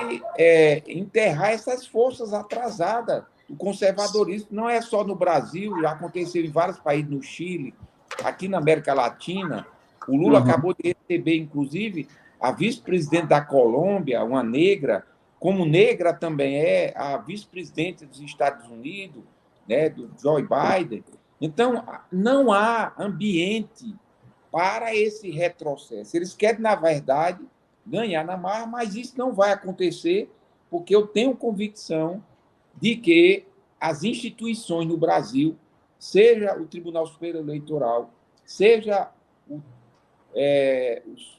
enterrar essas forças atrasadas. O conservadorismo não é só no Brasil, já aconteceu em vários países, no Chile, aqui na América Latina. O Lula acabou de receber, inclusive, a vice-presidente da Colômbia, uma negra, como negra também é a vice-presidente dos Estados Unidos, né, do Joe Biden. Então, não há ambiente para esse retrocesso. Eles querem, na verdade, ganhar na marra, mas isso não vai acontecer, porque eu tenho convicção de que as instituições no Brasil, seja o Tribunal Superior Eleitoral, seja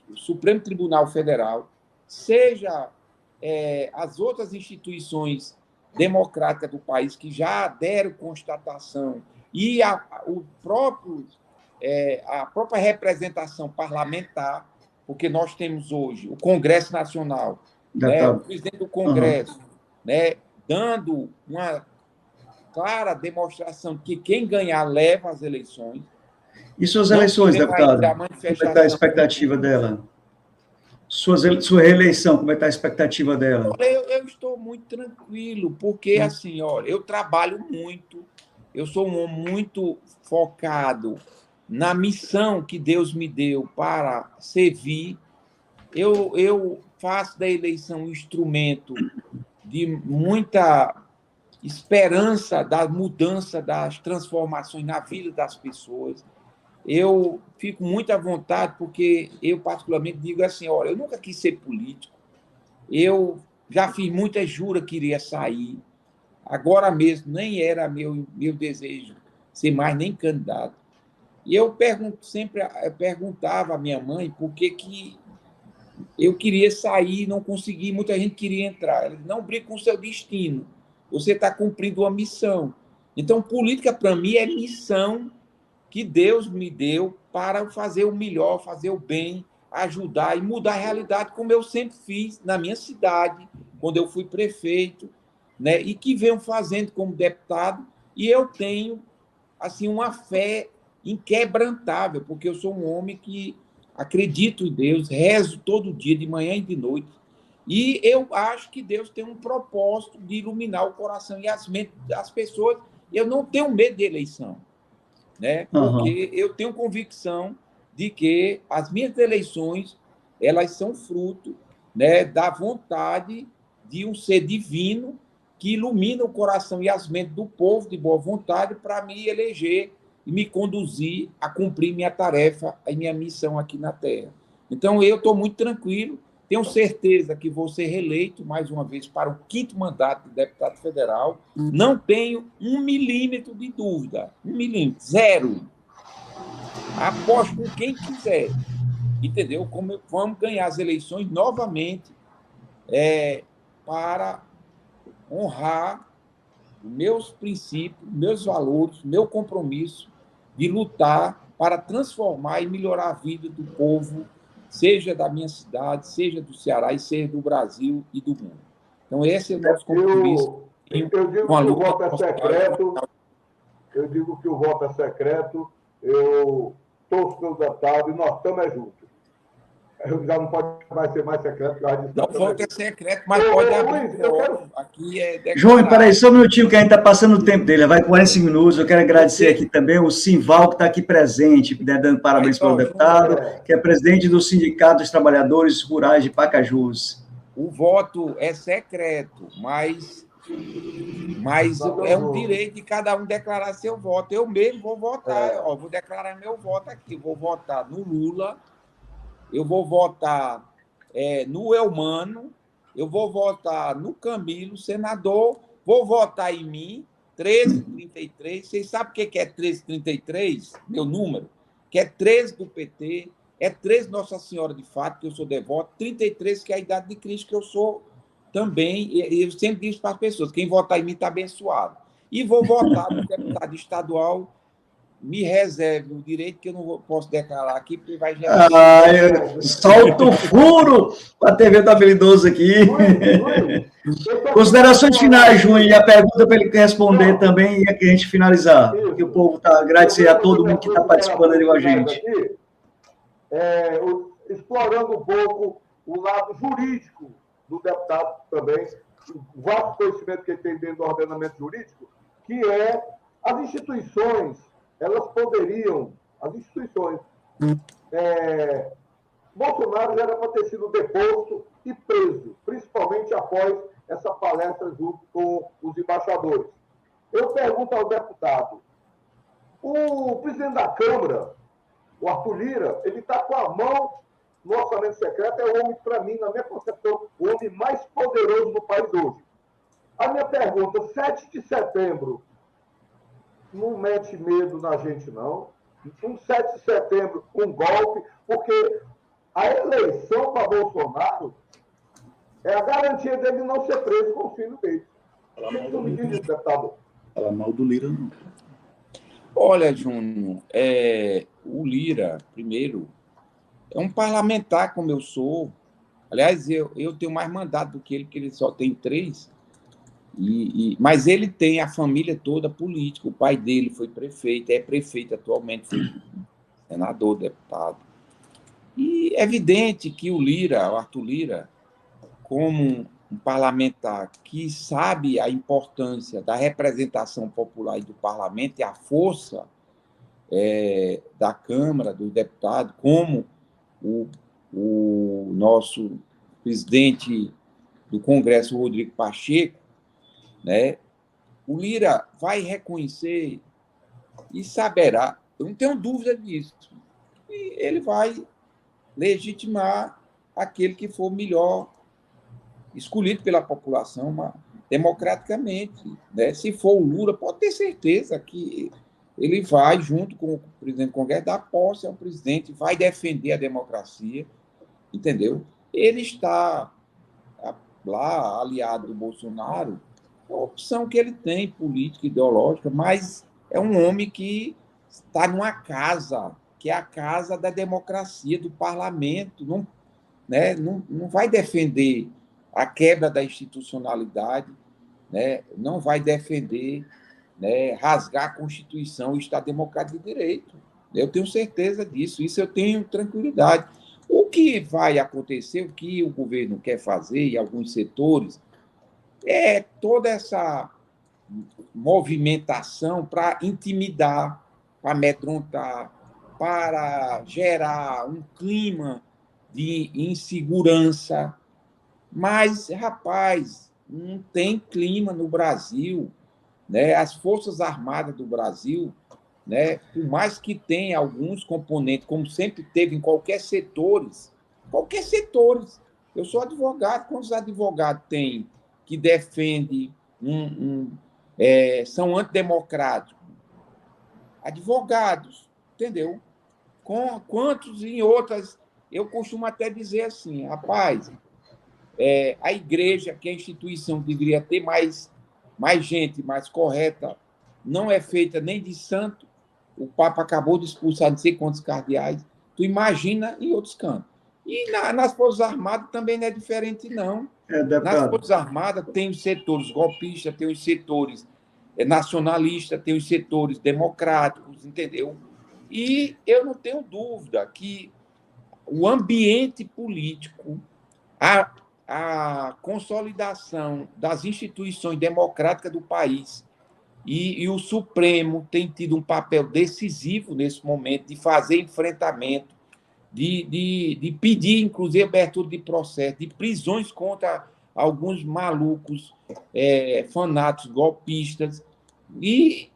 o Supremo Tribunal Federal, seja as outras instituições democráticas do país que já deram constatação e a própria representação parlamentar, porque nós temos hoje o Congresso Nacional, né, o presidente do Congresso, né, dando uma clara demonstração de que quem ganhar leva as eleições. E suas eleições, deputado? Como é que está a expectativa dela? Sua reeleição, como é que está a expectativa dela? Eu estou muito tranquilo, porque, assim, olha, eu trabalho muito, eu sou um homem muito focado na missão que Deus me deu para servir. Eu faço da eleição um instrumento de muita esperança da mudança, das transformações na vida das pessoas. Eu fico muito à vontade, porque eu, particularmente, digo assim, olha, eu nunca quis ser político, eu já fiz muitas juras que iria sair, agora mesmo nem era meu desejo ser mais nem candidato. E eu perguntava à minha mãe por que eu queria sair e não consegui, muita gente queria entrar. Ela disse, não brigue com o seu destino, você está cumprindo uma missão. Então, política, para mim, é missão que Deus me deu para fazer o melhor, fazer o bem, ajudar e mudar a realidade, como eu sempre fiz na minha cidade, quando eu fui prefeito, né? E que venho fazendo como deputado. E eu tenho assim uma fé inquebrantável, porque eu sou um homem que acredito em Deus, rezo todo dia, de manhã e de noite, e eu acho que Deus tem um propósito de iluminar o coração e as mentes das pessoas. Eu não tenho medo de eleição, né? Porque eu tenho convicção de que as minhas eleições, elas são fruto, né, da vontade de um ser divino que ilumina o coração e as mentes do povo de boa vontade para me eleger e me conduzir a cumprir minha tarefa e minha missão aqui na Terra. Então, eu estou muito tranquilo, tenho certeza que vou ser reeleito mais uma vez para o 5º mandato de deputado federal, não tenho 1 milímetro de dúvida, 1 milímetro, zero. Aposto com quem quiser, entendeu? Como vamos ganhar as eleições novamente para honrar os meus princípios, meus valores, meu compromisso de lutar para transformar e melhorar a vida do povo, seja da minha cidade, seja do Ceará e seja do Brasil e do mundo. Então, esse é o nosso compromisso. Eu digo que o voto é secreto. Eu digo que o voto é secreto. Eu torço pelo deputado e nós estamos juntos. Já não pode mais ser mais secreto, que eu já disse. Não, o voto é secreto, mas pode abrir o voto. Aqui é declarado. Júnior, peraí, só um minutinho que a gente está passando o tempo dele, vai 45 minutos. Eu quero agradecer aqui também o Simval, que está aqui presente, né, dando parabéns pelo deputado, que é presidente do Sindicato dos Trabalhadores Rurais de Pacajus. O voto é secreto, mas é um direito de cada um declarar seu voto. Eu mesmo vou votar, vou declarar meu voto aqui. Vou votar no Lula, eu vou votar no Eumano, eu vou votar no Camilo, senador, vou votar em mim, 1333. Vocês sabem o que é 1333? Meu número? Que é 13 do PT, é 13 Nossa Senhora de Fato, que eu sou devoto, 33, que é a idade de Cristo, que eu sou também. E eu sempre digo para as pessoas: quem votar em mim está abençoado. E vou votar no deputado estadual. Me reserve o direito, que eu não posso declarar aqui, porque vai gerar... Solta o furo para a TV do Habilidoso aqui. Considerações finais, Júnior, e a pergunta para ele responder também, e a gente finalizar. Porque o povo está agradecendo a todo mundo que está participando ali com a gente. Explorando um pouco o lado jurídico do deputado também, o vasto conhecimento que ele tem dentro do ordenamento jurídico, que é as instituições. Elas poderiam, as instituições, Bolsonaro já era para ter sido deposto e preso, principalmente após essa palestra junto com os embaixadores. Eu pergunto ao deputado, o presidente da Câmara, o Arthur Lira, ele está com a mão no orçamento secreto, é o homem, para mim, na minha concepção, o homem mais poderoso do país hoje. A minha pergunta, 7 de setembro, não mete medo na gente, não. Um 7 de setembro, um golpe, porque a eleição para Bolsonaro é a garantia dele não ser preso com o filho dele. O que tu me diz, deputado? Fala mal do Lira, não. Olha, Júnior, o Lira, primeiro, é um parlamentar como eu sou. Aliás, eu tenho mais mandato do que ele, porque ele só tem 3. Mas ele tem a família toda política. O pai dele foi prefeito, é prefeito atualmente, foi senador, deputado. E é evidente que o Arthur Lira, como um parlamentar que sabe a importância da representação popular e do parlamento e a força da Câmara, do deputado, como o nosso presidente do Congresso, Rodrigo Pacheco, né? O Lira vai reconhecer e saberá, eu não tenho dúvida disso, e ele vai legitimar aquele que for melhor escolhido pela população democraticamente, né? Se for o Lula, pode ter certeza que ele vai, junto com o presidente do Congresso, dar posse ao presidente, vai defender a democracia, entendeu? Ele está lá, aliado do Bolsonaro, a opção que ele tem, política, ideológica, mas é um homem que está numa casa, que é a casa da democracia, do parlamento, não vai defender a quebra da institucionalidade, né? Não vai defender, né, rasgar a Constituição e o Estado Democrático de Direito. Eu tenho certeza disso, isso eu tenho tranquilidade. O que vai acontecer, o que o governo quer fazer em alguns setores, é toda essa movimentação para intimidar, para amedrontar, para gerar um clima de insegurança. Mas, rapaz, não tem clima no Brasil, né? As Forças Armadas do Brasil, né, por mais que tenha alguns componentes, como sempre teve em qualquer setores, eu sou advogado, quantos advogados tem que defende são antidemocráticos? Advogados, entendeu? Quantos em outras, eu costumo até dizer assim, rapaz, a igreja, que é a instituição que deveria ter mais gente, mais correta, não é feita nem de santo. O Papa acabou de expulsar não sei quantos cardeais. Tu imagina em outros cantos. E nas Forças Armadas também não é diferente, não. Nas Forças Armadas tem os setores golpistas, tem os setores nacionalistas, tem os setores democráticos, entendeu? E eu não tenho dúvida que o ambiente político, a consolidação das instituições democráticas do país e o Supremo tem tido um papel decisivo nesse momento de fazer enfrentamento, de pedir, inclusive, abertura de processo, de prisões contra alguns malucos, fanáticos, golpistas. E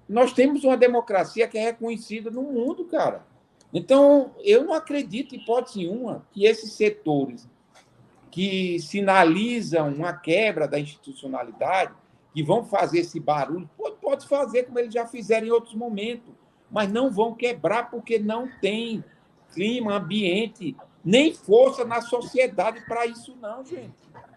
nós temos uma democracia que é reconhecida no mundo, cara. Então, eu não acredito, em hipótese nenhuma, que esses setores que sinalizam uma quebra da institucionalidade, que vão fazer esse barulho, pode fazer como eles já fizeram em outros momentos, mas não vão quebrar porque não tem clima, ambiente, nem força na sociedade para isso, não, gente.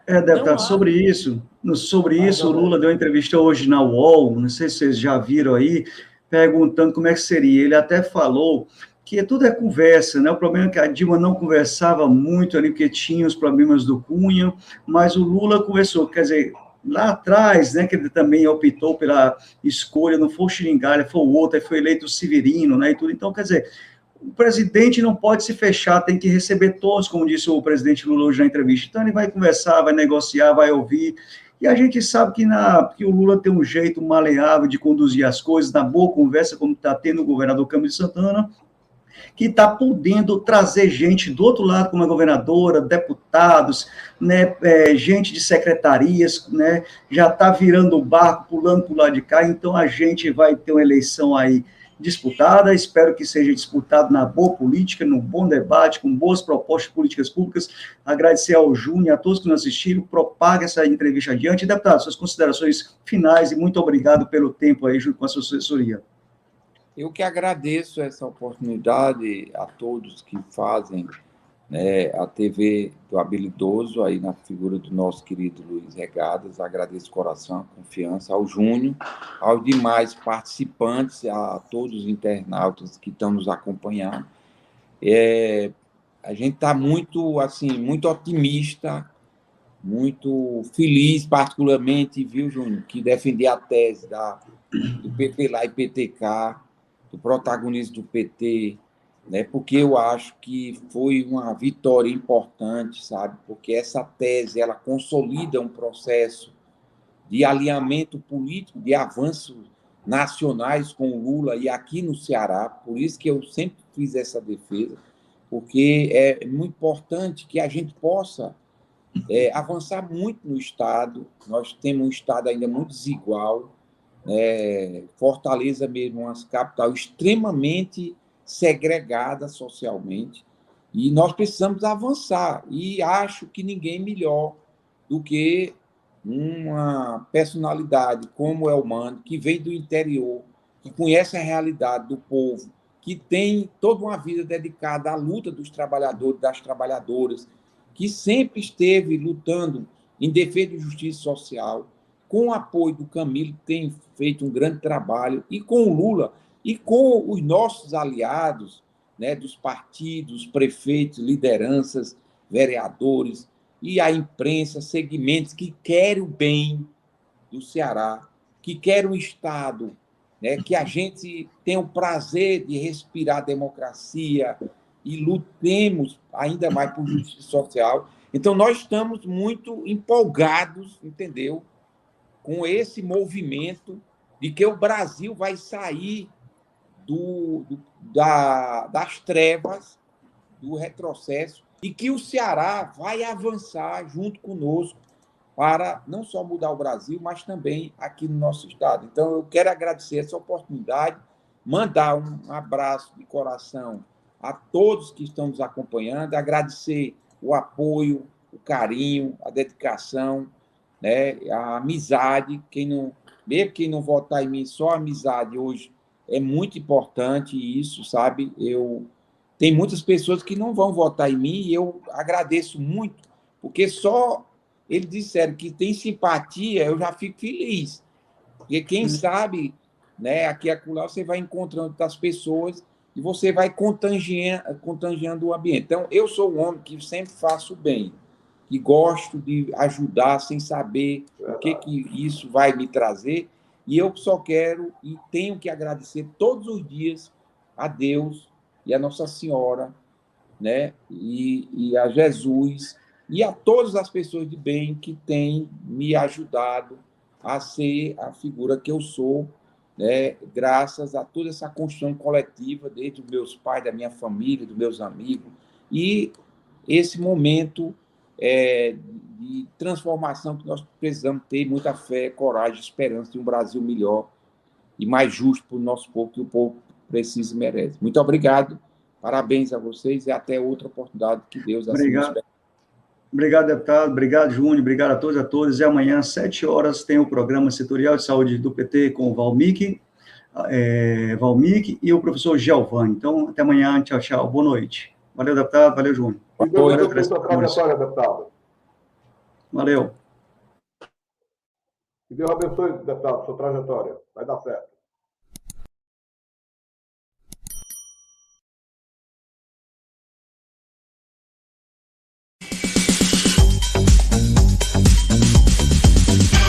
Deputado, sobre isso, o Lula deu uma entrevista hoje na UOL, não sei se vocês já viram aí, perguntando como é que seria. Ele até falou que tudo é conversa, né? O problema é que a Dilma não conversava muito ali, porque tinha os problemas do Cunha, mas o Lula conversou, quer dizer, lá atrás, né, que ele também optou pela escolha, não foi o Xiringalha, foi o outro, aí foi eleito o Severino, né, e tudo. Então, quer dizer, o presidente não pode se fechar, tem que receber todos, como disse o presidente Lula hoje na entrevista. Então, ele vai conversar, vai negociar, vai ouvir. E a gente sabe que o Lula tem um jeito maleável de conduzir as coisas, na boa conversa, como está tendo o governador Camilo Santana, que está podendo trazer gente do outro lado, como a governadora, deputados, né, gente de secretarias, né, já está virando o barco, pulando para o lado de cá. Então, a gente vai ter uma eleição aí disputada, espero que seja disputado na boa política, no bom debate, com boas propostas de políticas públicas. Agradecer ao Júnior e a todos que nos assistiram, propague essa entrevista adiante. Deputado, suas considerações finais e muito obrigado pelo tempo aí, junto com a sua assessoria. Eu que agradeço essa oportunidade a todos que fazem, né, a TV do Habilidoso, aí na figura do nosso querido Luiz Regadas. Agradeço de coração, a confiança, ao Júnior, aos demais participantes, a todos os internautas que estão nos acompanhando. A gente está muito, assim, muito otimista, muito feliz, particularmente, viu, Júnior, que defender a tese do PT lá e PTK, do protagonismo do PT, né? Porque eu acho que foi uma vitória importante, sabe? Porque essa tese ela consolida um processo de alinhamento político, de avanços nacionais com o Lula e aqui no Ceará. Por isso que eu sempre fiz essa defesa, porque é muito importante que a gente possa avançar muito no Estado. Nós temos um Estado ainda muito desigual. Fortaleza mesmo, uma capital extremamente segregada socialmente, e nós precisamos avançar, e acho que ninguém melhor do que uma personalidade como o Elmano, que vem do interior, que conhece a realidade do povo, que tem toda uma vida dedicada à luta dos trabalhadores, das trabalhadoras, que sempre esteve lutando em defesa de justiça social, com o apoio do Camilo, que tem feito um grande trabalho, e com o Lula, e com os nossos aliados, né, dos partidos, prefeitos, lideranças, vereadores, e a imprensa, segmentos que querem o bem do Ceará, que querem um Estado, né, que a gente tenha o prazer de respirar a democracia e lutemos ainda mais por justiça social. Então, nós estamos muito empolgados, entendeu?, com esse movimento de que o Brasil vai sair das trevas, do retrocesso, e que o Ceará vai avançar junto conosco para não só mudar o Brasil, mas também aqui no nosso estado. Então, eu quero agradecer essa oportunidade, mandar um abraço de coração a todos que estão nos acompanhando, agradecer o apoio, o carinho, a dedicação, né, a amizade. Mesmo quem não votar em mim, só a amizade hoje é muito importante, isso, sabe? Tem muitas pessoas que não vão votar em mim e eu agradeço muito, porque só eles disseram que tem simpatia, eu já fico feliz. Porque quem sabe, né, aqui e acolá você vai encontrando outras pessoas e você vai contagiando o ambiente. Então, eu sou um homem que sempre faço bem, que gosto de ajudar sem saber o que isso vai me trazer, e eu só quero e tenho que agradecer todos os dias a Deus e a Nossa Senhora, né? E a Jesus e a todas as pessoas de bem que têm me ajudado a ser a figura que eu sou, né? Graças a toda essa construção coletiva, desde os meus pais, da minha família, dos meus amigos, e esse momento de transformação que nós precisamos ter muita fé, coragem, esperança de um Brasil melhor e mais justo para o nosso povo, que o povo precisa e merece. Muito obrigado, parabéns a vocês e até outra oportunidade que Deus assim nos permita. Obrigado, deputado. Obrigado, Júnior. Obrigado a todos e a todas. E amanhã, às 7 horas, tem o programa Setorial de Saúde do PT com o Valmic e o professor Giovanni. Então, até amanhã. Tchau, tchau. Boa noite. Valeu, deputado. Valeu, Júnior. Que Deus abençoe sua trajetória, deputado. Valeu. Que Deus abençoe, deputado, sua trajetória. Vai dar certo.